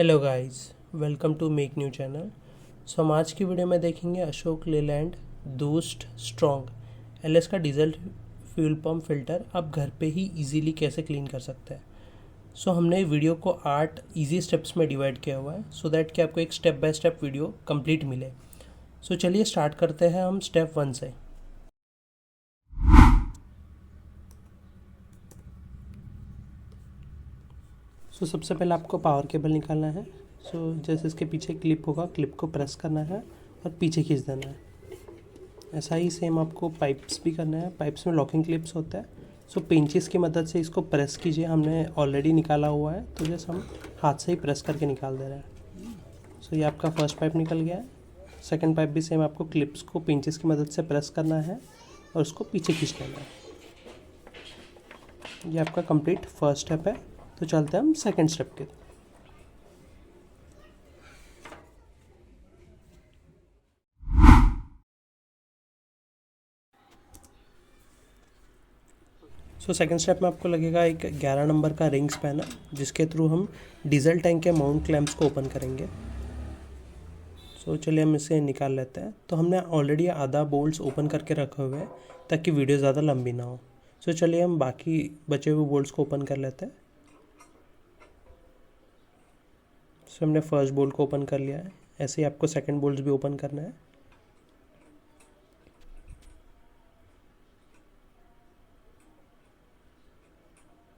Hello guys, welcome to make new channel. So हम आज की वीडियो में देखेंगे Ashok Leyland Dost strong LS का डीजल फ्यूल पंप फिल्टर आप घर पे ही इजीली कैसे क्लीन कर सकते हैं। सो हमने वीडियो को 8 इजी स्टेप्स में डिवाइड किया हुआ है सो दैट कि आपको एक step by step video complete मिले। सो चलिए स्टार्ट करते हैं हम स्टेप 1 से। सो सबसे पहले आपको पावर केबल निकालना है। जैसे इसके पीछे क्लिप होगा, क्लिप को प्रेस करना है और पीछे खींच देना है। ऐसा ही सेम आपको पाइप्स भी करना है। पाइप्स में लॉकिंग क्लिप्स होता है। पेंचिस की मदद से इसको प्रेस कीजिए। हमने ऑलरेडी निकाला हुआ है तो जैसे हम हाथ से ही प्रेस करके निकाल दे रहे हैं। ये आपका फर्स्ट पाइप निकल गया है। सेकेंड पाइप भी सेम आपको क्लिप्स को पेंचिस की मदद से प्रेस करना है और उसको पीछे खींच लेना है। ये आपका कंप्लीट फर्स्ट स्टेप है। तो चलते हैं हम सेकेंड स्टेप के। सेकेंड स्टेप में आपको लगेगा एक 11 नंबर का रिंग स्पैनर, जिसके थ्रू हम डीजल टैंक के माउंट क्लैंप्स को ओपन करेंगे। चलिए हम इसे निकाल लेते हैं। तो हमने ऑलरेडी आधा बोल्ट्स ओपन करके रखे हुए हैं ताकि वीडियो ज़्यादा लंबी ना हो। चलिए हम बाकी बचे हुए बोल्ट्स को ओपन कर लेते हैं। हमने फर्स्ट बोल्ट को ओपन कर लिया है। ऐसे ही आपको सेकेंड बोल्ट्स भी ओपन करना है।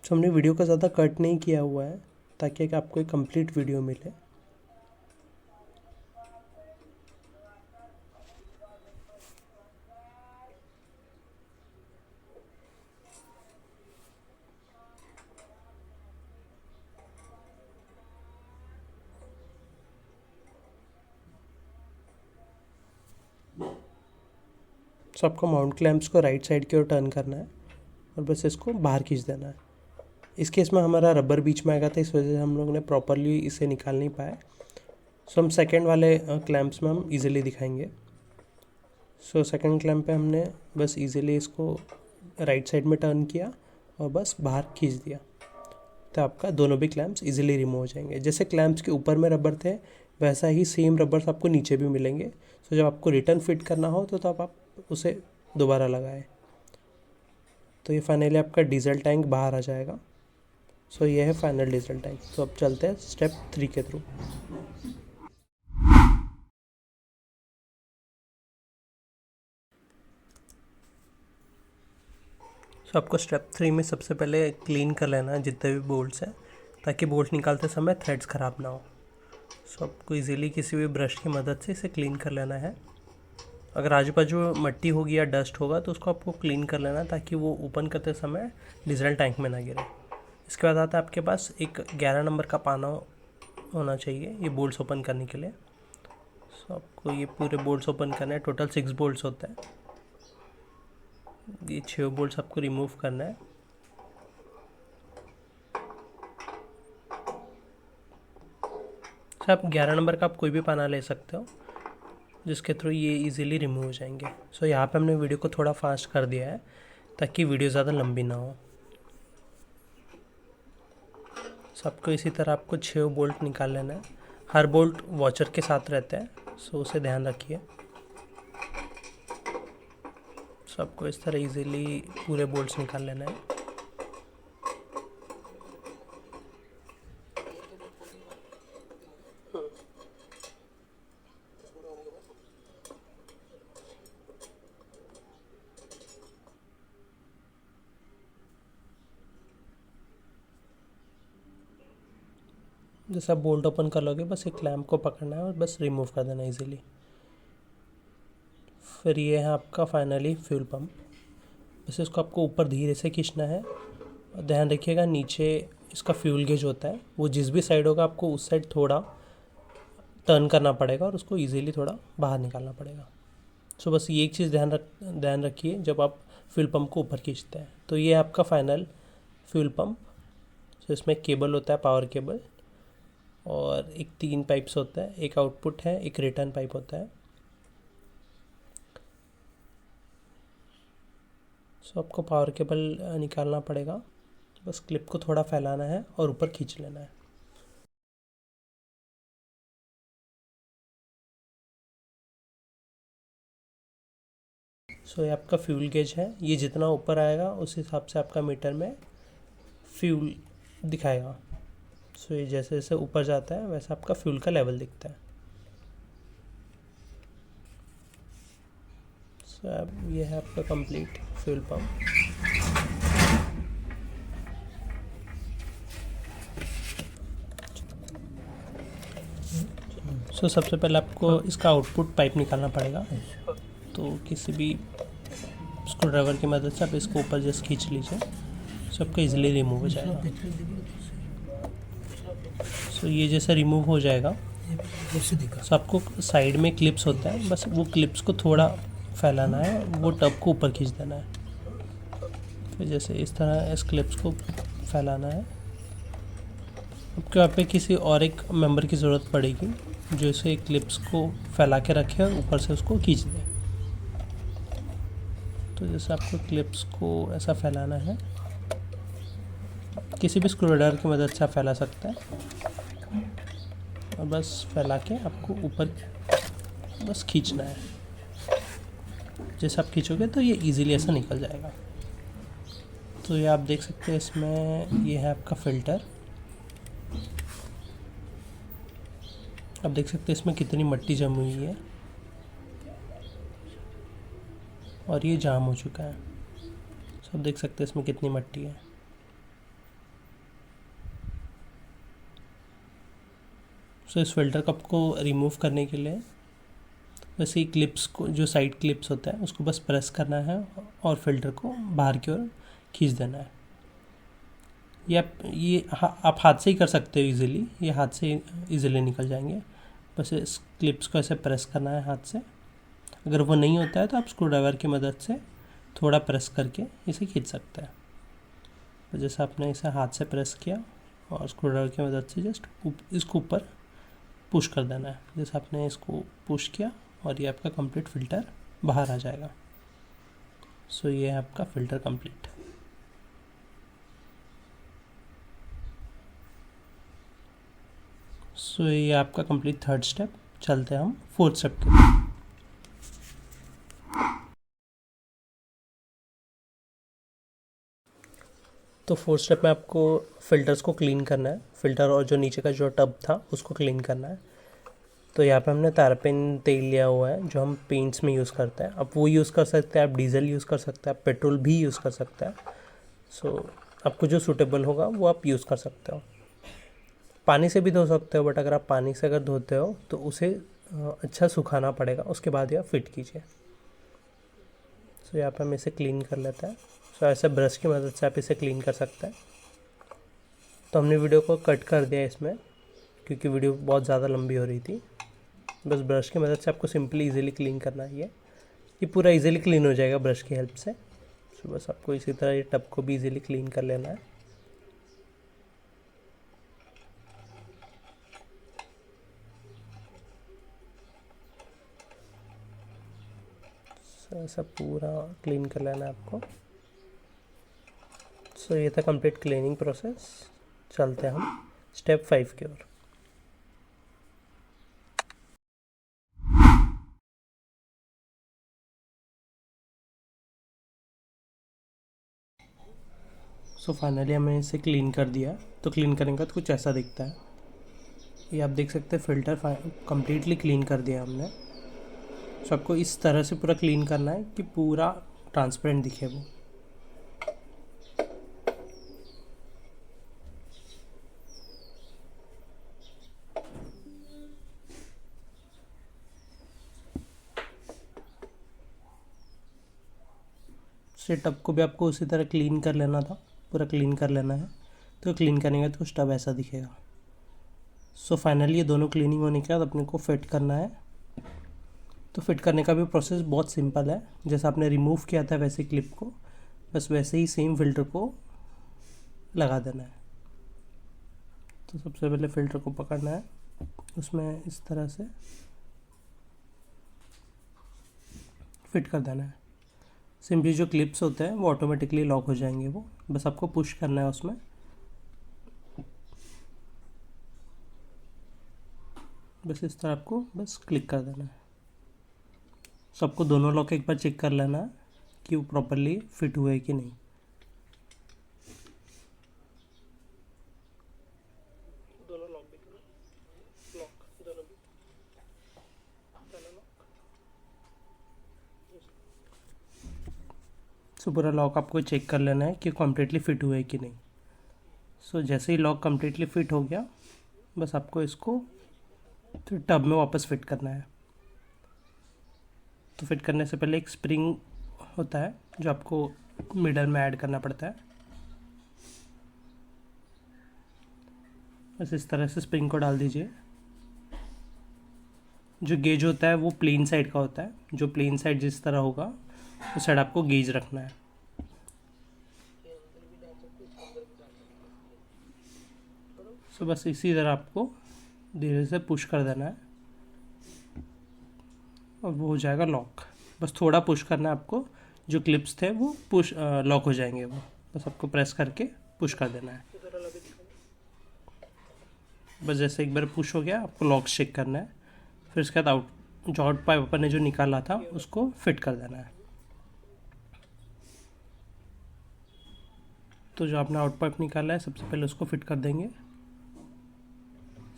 हमने वीडियो का ज़्यादा कट नहीं किया हुआ है ताकि आपको एक कंप्लीट वीडियो मिले। आपको माउंट क्लैंप्स को राइट साइड की ओर टर्न करना है और बस इसको बाहर खींच देना है। इस केस में हमारा रबर बीच में आएगा था, इस वजह से हम लोग ने प्रॉपरली इसे निकाल नहीं पाए। हम सेकेंड वाले क्लैंप्स में हम इजीली दिखाएंगे। सेकेंड क्लैंप पे हमने बस इजीली इसको राइट साइड में टर्न किया और बस बाहर खींच दिया, तो आपका दोनों भी क्लैंप्स इजीली रिमूव हो जाएंगे। जैसे क्लैंप्स के ऊपर में रबर थे वैसा ही सेम रबर्स आपको नीचे भी मिलेंगे। जब आपको रिटर्न फिट करना हो तो तब आप उसे दोबारा लगाएं। तो ये फाइनली आपका डीजल टैंक बाहर आ जाएगा। ये है फाइनल डीजल टैंक। अब चलते हैं स्टेप 3 के थ्रू। आपको स्टेप 3 में सबसे पहले क्लीन कर लेना है जितने भी बोल्ट्स हैं, ताकि बोल्ट निकालते समय थ्रेड्स ख़राब ना हो। आपको इजीली किसी भी ब्रश की मदद से इसे क्लीन कर लेना है। अगर आजू बाजू मट्टी होगी या डस्ट होगा तो उसको आपको क्लीन कर लेना ताकि वो ओपन करते समय डीजल टैंक में ना गिरे। इसके बाद आता है आपके पास एक 11 नंबर का पाना होना चाहिए ये बोल्ट्स ओपन करने के लिए। आपको ये पूरे बोल्ट्स ओपन करना है। टोटल 6 बोल्ट्स होता है। ये 6 बोल्ट्स आपको रिमूव करना है। आप 11 नंबर का आप कोई भी पाना ले सकते हो जिसके थ्रू ये इजीली रिमूव हो जाएंगे। यहाँ पे हमने वीडियो को थोड़ा फास्ट कर दिया है ताकि वीडियो ज़्यादा लंबी ना हो। सबको इसी तरह आपको 6 बोल्ट निकाल लेना है। हर बोल्ट वॉचर के साथ रहता है, उसे ध्यान रखिए। सबको इस तरह इजीली पूरे बोल्ट्स निकाल लेना है। जैसे आप बोल्ट ओपन कर लोगे बस एक क्लैंप को पकड़ना है और बस रिमूव कर देना इजीली। फिर ये है आपका फाइनली फ्यूल पंप। बस इसको आपको ऊपर धीरे से खींचना है और ध्यान रखिएगा नीचे इसका फ्यूल गेज होता है, वो जिस भी साइड होगा आपको उस साइड थोड़ा टर्न करना पड़ेगा और उसको इजीली थोड़ा बाहर निकालना पड़ेगा। बस ये एक चीज़ ध्यान रखिए जब आप फ्यूल पंप को ऊपर खींचते हैं। तो ये आपका फाइनल फ्यूल पंप। इसमें केबल होता है, पावर केबल, और एक 3 पाइप्स होता है, एक आउटपुट है, एक रिटर्न पाइप होता है। आपको पावर केबल निकालना पड़ेगा। बस क्लिप को थोड़ा फैलाना है और ऊपर खींच लेना है। सो ये आपका फ्यूल गेज है, ये जितना ऊपर आएगा उस हिसाब से आपका मीटर में फ्यूल दिखाएगा। सो ये जैसे जैसे ऊपर जाता है वैसे आपका फ्यूल का लेवल दिखता है। सो अब ये है आपका कंप्लीट फ्यूल पंप। सो सबसे पहले आपको इसका आउटपुट पाइप निकालना पड़ेगा। तो किसी भी स्क्रू ड्राइवर की मदद से आप इसको ऊपर जस्ट खींच लीजिए, सो आपका इजीली रिमूव हो जाएगा। सो ये जैसे रिमूव हो जाएगा, सो आपको साइड में क्लिप्स होता है, बस वो क्लिप्स को थोड़ा फैलाना है, वो टब को ऊपर खींच देना है। फिर जैसे इस तरह इस क्लिप्स को फैलाना है। आपको यहाँ पे किसी और एक मेंबर की ज़रूरत पड़ेगी जो इसे क्लिप्स को फैला के रखे और ऊपर से उसको खींच दे। तो जैसे आपको क्लिप्स को ऐसा फैलाना है, किसी भी स्क्रू ड्राइवर की मदद से आप फैला सकते हैं, और बस फैला के आपको ऊपर बस खींचना है। जैसे आप खींचोगे तो ये इजीली ऐसा निकल जाएगा। तो ये आप देख सकते हैं, इसमें ये है आपका फ़िल्टर। आप देख सकते हैं इसमें कितनी मिट्टी जमी हुई है और ये जाम हो चुका है। सब देख सकते हैं इसमें कितनी मिट्टी है। सो इस फिल्टर कप को रिमूव करने के लिए वैसे ही क्लिप्स को, जो साइड क्लिप्स होता है उसको बस प्रेस करना है और फिल्टर को बाहर की ओर खींच देना है। ये आप हाथ से ही कर सकते हो इजीली, ये हाथ से इजीली निकल जाएंगे। बस इस क्लिप्स को ऐसे प्रेस करना है हाथ से। अगर वो नहीं होता है तो आप स्क्रू ड्राइवर की मदद से थोड़ा प्रेस करके इसे खींच सकते हैं। तो जैसे आपने इसे हाथ से प्रेस किया और स्क्रू ड्राइवर की मदद से जस्ट इसको ऊपर पुश कर देना है। जैसे आपने इसको पुश किया और ये आपका कंप्लीट फ़िल्टर बाहर आ जाएगा। सो ये है आपका फ़िल्टर कंप्लीट। सो ये आपका कंप्लीट थर्ड स्टेप। चलते हैं हम फोर्थ स्टेप के लिए। तो फोर्थ स्टेप में आपको फ़िल्टर्स को क्लीन करना है। फ़िल्टर और जो नीचे का जो टब था उसको क्लीन करना है। तो यहाँ पे हमने तारपीन तेल लिया हुआ है जो हम पेंट्स में यूज़ करते हैं। आप वो यूज़ कर सकते हैं, आप डीजल यूज़ कर सकते हैं, आप पेट्रोल भी यूज़ कर सकते हैं। सो आपको जो सूटेबल होगा वो आप यूज़ कर सकते हो। पानी से भी धो सकते हो, बट अगर आप पानी से अगर धोते हो तो उसे अच्छा सुखाना पड़ेगा, उसके बाद ही आप फिट कीजिए। सो यहाँ पे हम इसे क्लीन कर लेते हैं। सो ऐसे ब्रश की मदद से आप इसे क्लीन कर सकते हैं। तो हमने वीडियो को कट कर दिया इसमें क्योंकि वीडियो बहुत ज़्यादा लंबी हो रही थी। बस ब्रश की मदद से आपको सिंपली इजीली क्लीन करना है। ये पूरा इजीली क्लीन हो जाएगा ब्रश की हेल्प से। सो बस आपको इसी तरह ये टब को भी इजीली क्लीन कर लेना है। सो ऐसा पूरा क्लीन कर लेना है आपको। सो ये था कंप्लीट क्लीनिंग प्रोसेस। चलते हैं हम स्टेप 5 की ओर। सो फाइनली हमने इसे क्लीन कर दिया। तो क्लीन करने के बाद कुछ ऐसा दिखता है। ये आप देख सकते हैं फ़िल्टर कम्प्लीटली क्लीन कर दिया हमने। सो आपको इस तरह से पूरा क्लीन करना है कि पूरा ट्रांसपेरेंट दिखे वो। से टब को भी आपको उसी तरह क्लीन कर लेना था, पूरा क्लीन कर लेना है। तो क्लीन करने के बाद कुछ टब ऐसा दिखेगा। सो फाइनली ये दोनों क्लीनिंग होने के बाद अपने को फिट करना है। तो फिट करने का भी प्रोसेस बहुत सिंपल है। जैसे आपने रिमूव किया था वैसे क्लिप को बस वैसे ही सेम फ़िल्टर को लगा देना है। तो सबसे पहले फ़िल्टर को पकड़ना है, उसमें इस तरह से फिट कर देना है। सिंपली जो क्लिप्स होते हैं वो ऑटोमेटिकली लॉक हो जाएंगे, वो बस आपको पुश करना है उसमें। बस इस तरह आपको बस क्लिक कर देना है। सबको दोनों लॉक एक बार चेक कर लेना है। कि वो प्रॉपरली फिट हुआ है कि नहीं। दोनों लॉक भी करो, लॉक दोनों भी, पहला लॉक। सो पूरा लॉक आपको चेक कर लेना है कि कम्प्लीटली फिट हुआ है कि नहीं। सो जैसे ही लॉक कम्प्लीटली फिट हो गया, बस आपको इसको तो टब में वापस फिट करना है। तो फिट करने से पहले एक स्प्रिंग होता है जो आपको मिडल में ऐड करना पड़ता है। बस इस तरह से स्प्रिंग को डाल दीजिए। जो गेज होता है वो प्लेन साइड का होता है, जो प्लेन साइड जिस तरह होगा उस साइड आपको गेज रखना है। ये अंदर भी डाल सकते हो, इसके अंदर भी डाल सकते हो। सो बस इसी तरह आपको धीरे से पुश कर देना है और वो हो जाएगा लॉक। बस थोड़ा पुश करना है आपको, जो क्लिप्स थे वो पुश लॉक हो जाएंगे। वो बस आपको प्रेस करके पुश कर देना है। इधर वाला भी दिखाओ। बस जैसे एक बार पुश हो गया, आपको लॉक चेक करना है। फिर उसके बाद जो आउट पाइप अपन ने जो निकाला था उसको फिट कर देना है। तो जो आपने आउट पाइप निकाला है सबसे पहले उसको फिट कर देंगे।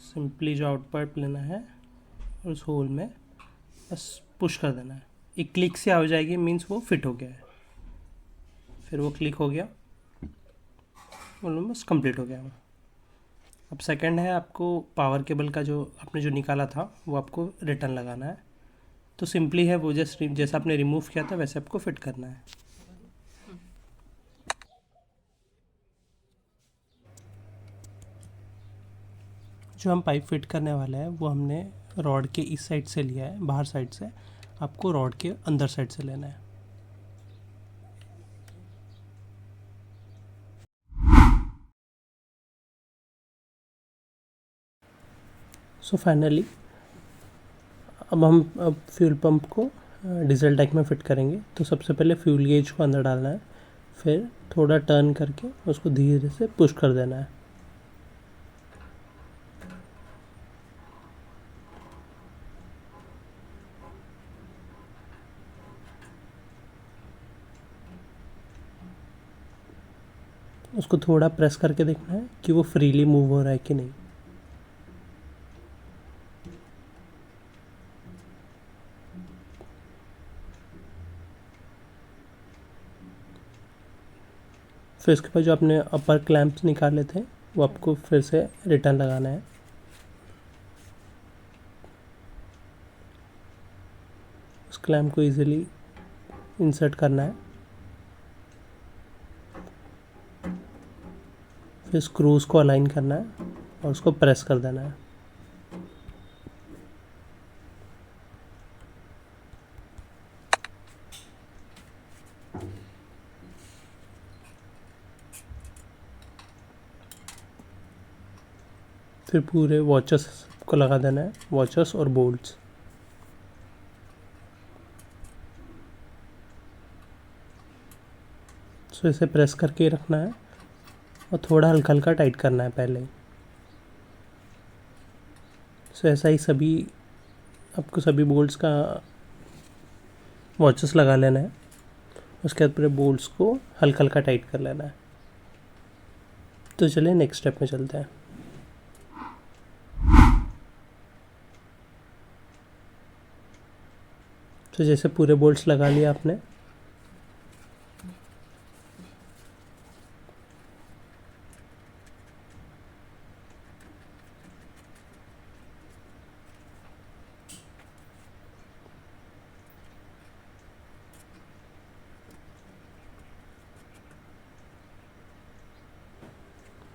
सिंपली जो आउट पाइप लेना है और उस होल में बस पुश कर देना है। एक क्लिक से आ जाएगी, मीन्स वो फिट हो गया है। फिर वो क्लिक हो गया, बस कंप्लीट हो गया वो। अब सेकंड है, आपको पावर केबल का जो आपने जो निकाला था वो आपको रिटर्न लगाना है। तो सिंपली है वो जैसा आपने रिमूव किया था वैसे आपको फिट करना है। जो हम पाइप फिट करने वाला है वो हमने रॉड के इस साइड से लिया है, बाहर साइड से। आपको रॉड के अंदर साइड से लेना है। सो फाइनली अब हम फ्यूल पंप को डीजल टैंक में फिट करेंगे। तो सबसे पहले फ्यूल गेज को अंदर डालना है, फिर थोड़ा टर्न करके उसको धीरे से पुश कर देना है। उसको थोड़ा प्रेस करके देखना है कि वो फ्रीली मूव हो रहा है कि नहीं। फिर इसके बाद जो आपने अपर क्लैंप्स निकाले थे वो आपको फिर से रिटर्न लगाना है। उस क्लैंप को इजीली इंसर्ट करना है। फिर स्क्रूज को अलाइन करना है और उसको प्रेस कर देना है। फिर पूरे वॉचर्स को लगा देना है, वॉचर्स और बोल्ट्स। सो इसे प्रेस करके रखना है और थोड़ा हल्का हल्का टाइट करना है पहले। सो ऐसा ही सभी आपको सभी बोल्ट्स का वॉचर्स लगा लेना है। उसके बाद पूरे बोल्ट्स को हल्का हल्का टाइट कर लेना है। तो चलिए नेक्स्ट स्टेप में चलते हैं। तो जैसे पूरे बोल्ट्स लगा लिया आपने,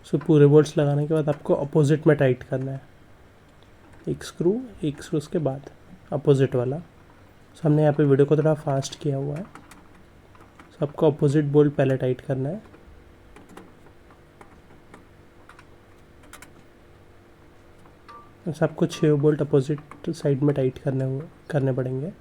सो पूरे बोल्ट्स लगाने के बाद आपको अपोजिट में टाइट करना है। एक स्क्रू उसके बाद अपोजिट वाला। सो हमने यहाँ पे वीडियो को थोड़ा फास्ट किया हुआ है। सो आपको अपोजिट बोल्ट पहले टाइट करना है। सबको 6 बोल्ट अपोजिट साइड में टाइट करने पड़ेंगे।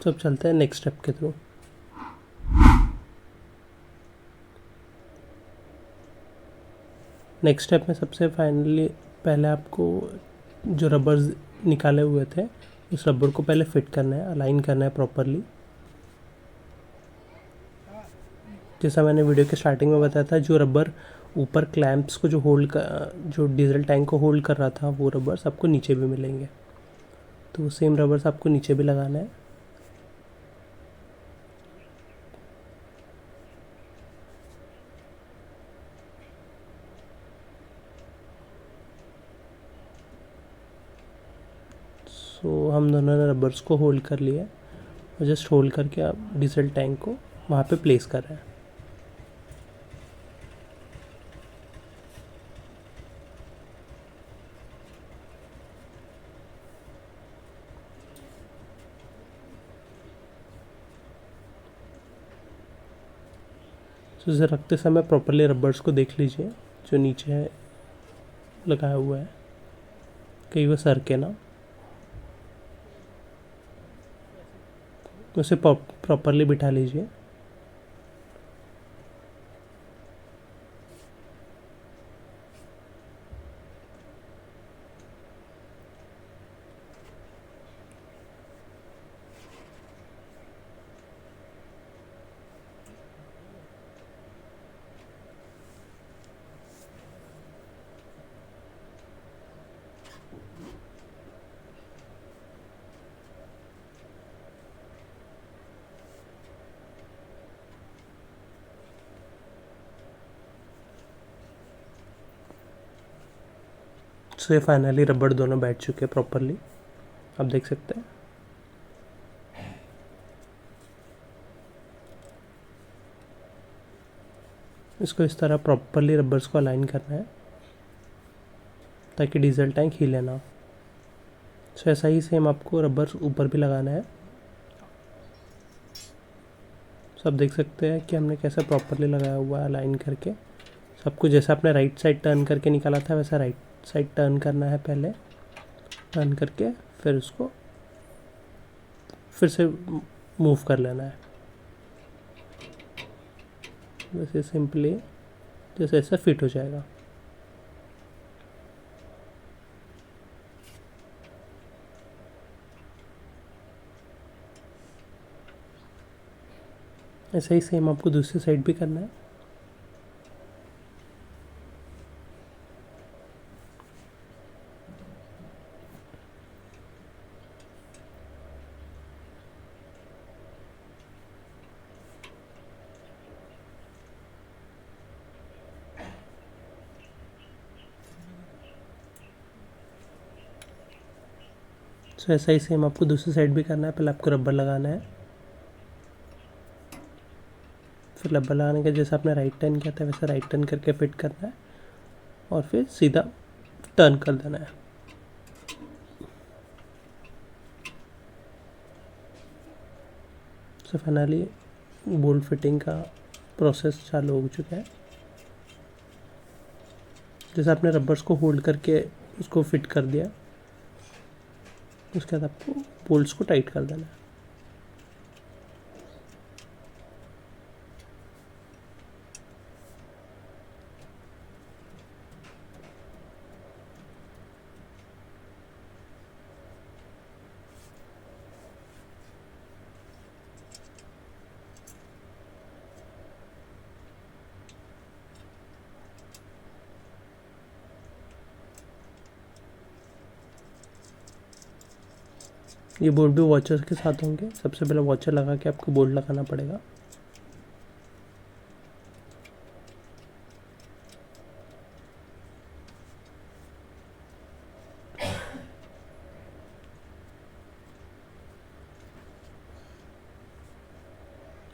तो अब चलते हैं नेक्स्ट स्टेप के थ्रू। नेक्स्ट स्टेप में सबसे फाइनली पहले आपको जो रबर्स निकाले हुए थे उस रबर को पहले फिट करना है, अलाइन करना है प्रॉपरली। जैसा मैंने वीडियो के स्टार्टिंग में बताया था, जो रबर ऊपर क्लैंप्स को जो डीजल टैंक को होल्ड कर रहा था, वो रबर्स आपको नीचे भी मिलेंगे। तो सेम रबर्स आपको नीचे भी लगाना है। सो हम दोनों ने रबर्स को होल्ड कर लिया और जस्ट होल्ड करके आप डीजल टैंक को वहाँ पे प्लेस कर रहे हैं। तो इसे रखते समय प्रॉपरली रबर्स को देख लीजिए जो नीचे है लगाया हुआ है, कहीं वो सर के ना, उसे प्रॉपरली बिठा लीजिए। सो ये फाइनली रबड़ दोनों बैठ चुके हैं प्रॉपरली, आप देख सकते हैं। इसको इस तरह प्रॉपरली रबर्स को अलाइन करना है ताकि डीजल टैंक हिले ना। सो ऐसा ही सेम आपको रबर्स ऊपर भी लगाना है। सो आप देख सकते हैं कि हमने कैसे प्रॉपरली लगाया हुआ है अलाइन करके। सब कुछ जैसा आपने राइट साइड टर्न करके निकाला था वैसा राइट साइड टर्न करना है, पहले टर्न करके फिर उसको फिर से मूव कर लेना है। वैसे सिंपली जैसे ऐसा फिट हो जाएगा। ऐसा ही सेम आपको दूसरी साइड भी करना है। सो ऐसा ही सेम आपको दूसरी साइड भी करना है। पहले आपको रबर लगाना है, फिर रबर लगाने के जैसे आपने राइट टर्न किया था वैसे राइट टर्न करके फिट करना है और फिर सीधा टर्न कर देना है। सो फाइनली बोल्ट फिटिंग का प्रोसेस चालू हो चुका है। जैसे आपने रबर्स को होल्ड करके उसको फिट कर दिया, उसके बाद आपको बोल्ट्स को टाइट कर देना है। ये बोल्ट भी वॉचर के साथ होंगे। सबसे पहले वॉचर लगा के आपको बोल्ट लगाना पड़ेगा।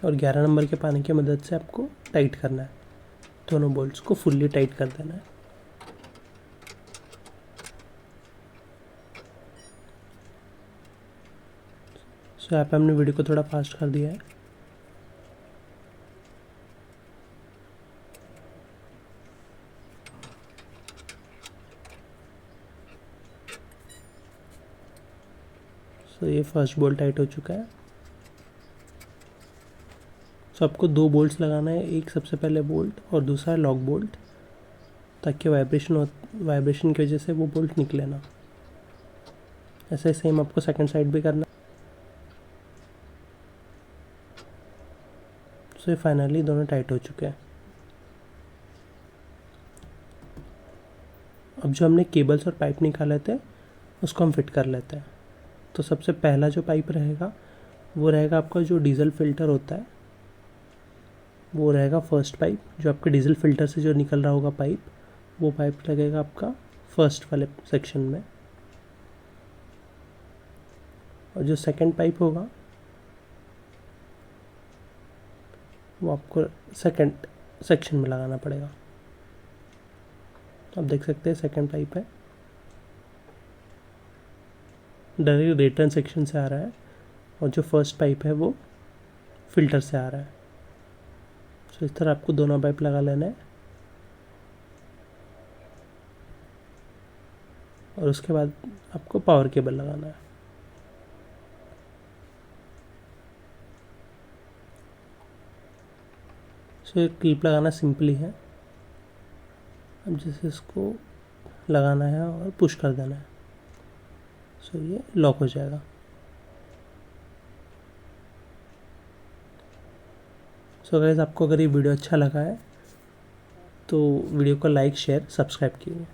और 11 नंबर के पानी की मदद से आपको टाइट करना है, दोनों बोल्ट्स को फुल्ली टाइट कर देना है। सो यहाँ पे हमने वीडियो को थोड़ा फास्ट कर दिया है। सो ये फर्स्ट बोल्ट टाइट हो चुका है। सो आपको 2 बोल्ट्स लगाना है, एक सबसे पहले बोल्ट और दूसरा लॉक बोल्ट, ताकि वाइब्रेशन की वजह से वो बोल्ट निकले ना। ऐसे सेम आपको सेकंड साइड भी करना। सो फाइनली दोनों टाइट हो चुके हैं। अब जो हमने केबल्स और पाइप निकाले थे उसको हम फिट कर लेते हैं। तो सबसे पहला जो पाइप रहेगा वो रहेगा आपका जो डीजल फिल्टर होता है, वो रहेगा फर्स्ट पाइप। जो आपके डीजल फिल्टर से जो निकल रहा होगा पाइप, वो पाइप लगेगा आपका फर्स्ट वाले सेक्शन में। और जो सेकंड पाइप होगा वो आपको सेकंड सेक्शन में लगाना पड़ेगा। आप देख सकते हैं सेकंड पाइप है, डायरेक्ट रिटर्न सेक्शन से आ रहा है, और जो फर्स्ट पाइप है वो फिल्टर से आ रहा है। तो इस तरह आपको दोनों पाइप लगा लेना है, और उसके बाद आपको पावर केबल लगाना है। सो एक क्लिप लगाना सिंपली है। अब जैसे इसको लगाना है और पुश कर देना है, सो ये लॉक हो जाएगा। सो गाइस, आपको अगर ये वीडियो अच्छा लगा है तो वीडियो को लाइक, शेयर, सब्सक्राइब कीजिए।